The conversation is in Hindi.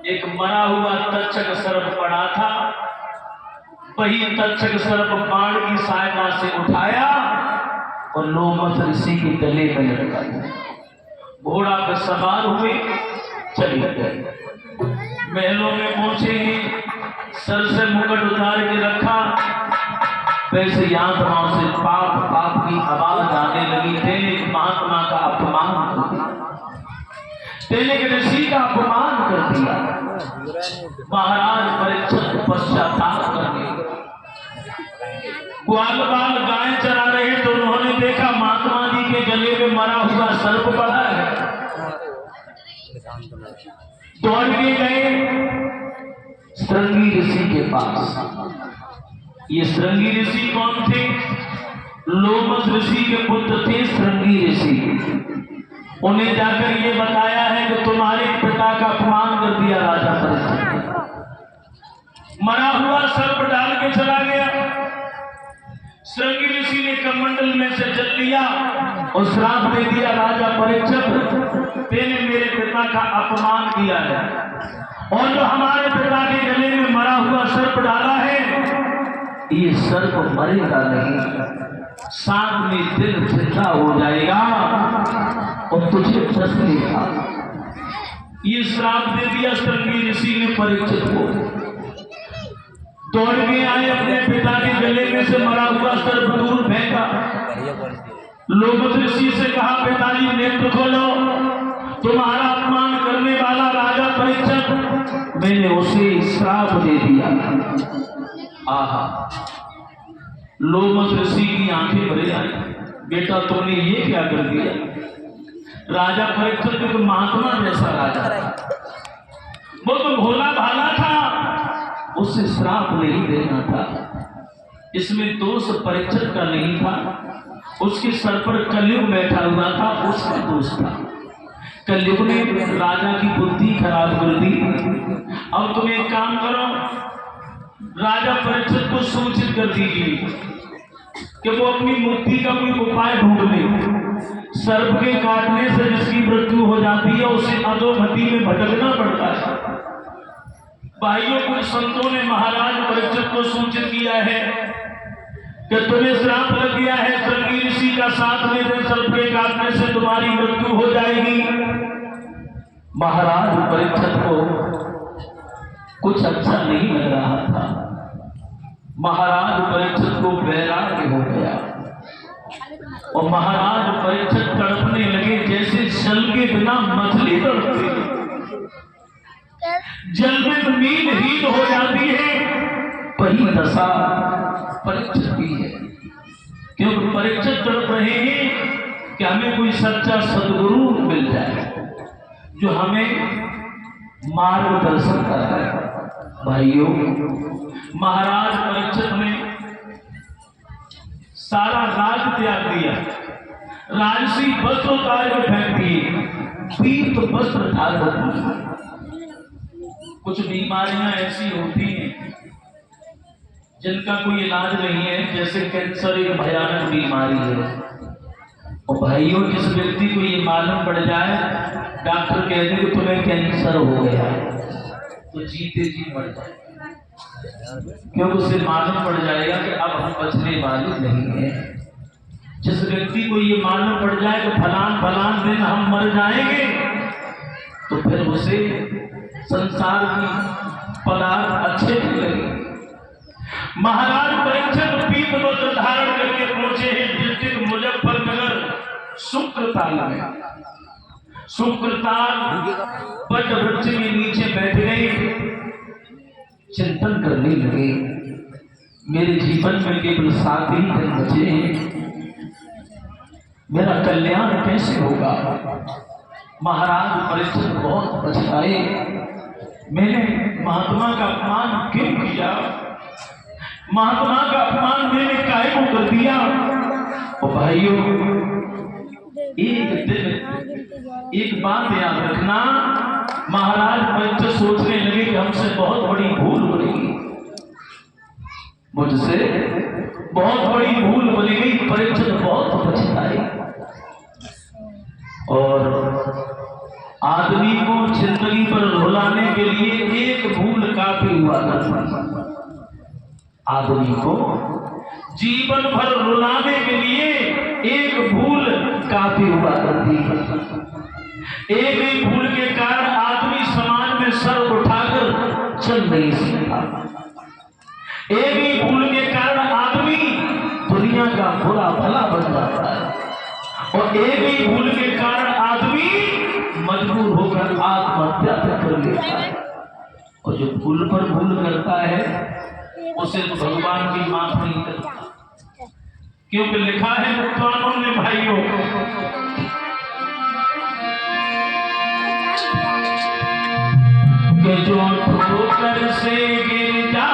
एक मरा हुआ तक्षक सर्प पड़ा था, वही तक्षक सर्प बाण की सहायता से उठाया और लोमस ऋषि के गले में लटका दिया। घोड़ा पर सवार हुए चले गए। महलों में पहुंचे हैं, सर से मुकुट उतार के रखा, वैसे आत्माओं से पाप पाप की आवाज आने लगी थे। महात्मा का अपमान कर दिया, तेने के ऋषि का अपमान कर दिया। महाराज परीक्षित पश्चाताप करने, ग्वाल बाल गाय चरा रहे तो उन्होंने देखा महात्मा जी के गले में मरा हुआ सर्प पड़ा है। दौड़ के गए श्रृंगी ऋषि के पास। ये श्रृंगी ऋषि कौन थे? लोमस ऋषि के पुत्र थे श्रृंगी ऋषि। उन्हें जाकर ये बताया है कि तुम्हारे पिता का अपमान कर दिया राजा परीक्षित ने। मरा हुआ सर्प डाल के चला गया। श्रृंगी ऋषि ने कमंडल में से जल लिया और श्राप दे दिया, राजा परीक्षित तेने मेरे पिता का अपमान किया है और जो हमारे पिता के गले में मरा हुआ सर्प डाला है, ये सर्प मरेगा नहीं, साथ में दिल जिंदा हो जाएगा और तुझे फंस लेगा। ये श्राप दे दिया श्रृंगी ऋषि ने परीक्षित को। दौड़ के आए, अपने पिता के गले में से मरा हुआ सर्प दूर फेंका। लोमस ऋषि से कहा, पिताजी नेत्र खोलो, तुम्हारा अपमान करने वाला राजा परीक्षित, मैंने उसे श्राप दे दिया। आहा, लोमस ऋषि की आंखें भर आई, बेटा तुमने ये क्या कर दिया? राजा परीक्षित तो महात्मा जैसा राजा था, वो तो भोला भाला था, उसे श्राप नहीं देना था। इसमें दोष परीक्षित का नहीं था, उसके सर पर कलयुग बैठा हुआ था, उसका दोष था। कलयुग ने राजा की बुद्धि खराब कर दी। अब तुम एक काम करो, राजा परीक्षित को सूचित कर दीजिए कि वो अपनी मुक्ति का कोई उपाय ढूंढ ले। सर्प के काटने से जिसकी मृत्यु हो जाती है उसे अधोगति में भटकना पड़ता है। भाइयों, कुछ संतों ने महाराज परीक्षित को सूचित किया है कि तुम्हें श्राप लग गया है, श्रृंगी ऋषि का साथ में दे, सर्प के काटने से तुम्हारी मृत्यु हो जाएगी। महाराज परीक्षित को कुछ अच्छा नहीं लग रहा था। महाराज परीक्षित को वैराग्य हो गया और महाराज परीक्षित तड़पने लगे जैसे जल के बिना मछली तड़पती है। जल में तो नींदहीन हो जाती है, वही दशा परीक्षित की है। क्योंकि परीक्षित तड़प रहे हैं कि हमें कोई सच्चा सदगुरु मिल जाए जो हमें मार्गदर्शन कराए। भाइयों, महाराज परीक्षित ने सारा राज त्याग दिया, राजसी वस्त्र उतार के फेंक दिए, पीत वस्त्र धारण किए। कुछ बीमारियां ऐसी होती हैं जिनका कोई इलाज नहीं है, जैसे कैंसर एक भयानक बीमारी है। और भाइयों, जिस व्यक्ति को ये मालूम पड़ जाए, डॉक्टर कह दे कि तुम्हें कैंसर हो गया, तो जीते जी मर जाए, क्योंकि उसे मालूम पड़ जाएगा कि अब हम बचने वाले नहीं हैं। जिस व्यक्ति को ये मालूम पड़ जाए कि फलान फलान दिन हम मर जाएंगे, तो फिर उसे संसार की पदार्थ अच्छे नहीं लगे। महाराज परीक्षित पीत वस्त्र धारण करके पहुंचे हैं डिस्ट्रिक्ट मुजफ्फरनगर शुक्रताल में। शुक्रताल बट वृक्ष के नीचे बैठ गए। चिंतन करने लगे, मेरे जीवन में केवल 7 ही दिन बचे हैं, मेरा कल्याण कैसे होगा। महाराज परीक्षित बहुत पछताए, मैंने महात्मा का अपमान क्यों किया, महात्मा का अपमान मैंने काहे को कर दिया। और भाइयों, एक दिन एक बात याद रखना, महाराज परीक्षित सोचने लगे कि हमसे बहुत बड़ी भूल बनेगी, मुझसे बहुत बड़ी भूल बनी गई। परीक्षित बहुत पछताए और आदमी को जिंदगी पर रुलाने के लिए एक भूल काफी हुआ करती, आदमी को जीवन भर रुलाने के लिए एक भूल काफी हुआ करती है। एक ही भूल के कारण आदमी समाज में सर उठाकर चल नहीं सकता, एक ही भूल के कारण आदमी दुनिया का बुरा भला बन जाता है, और एक ही भूल के कारण आदमी मजबूर होकर आत्महत्या कर लेता है। और जो भूल पर भूल करता है उसे तो भगवान की माफ नहीं करता, क्योंकि लिखा है विद्वानों ने भाइयों, कि जो ठोकर से गिर जा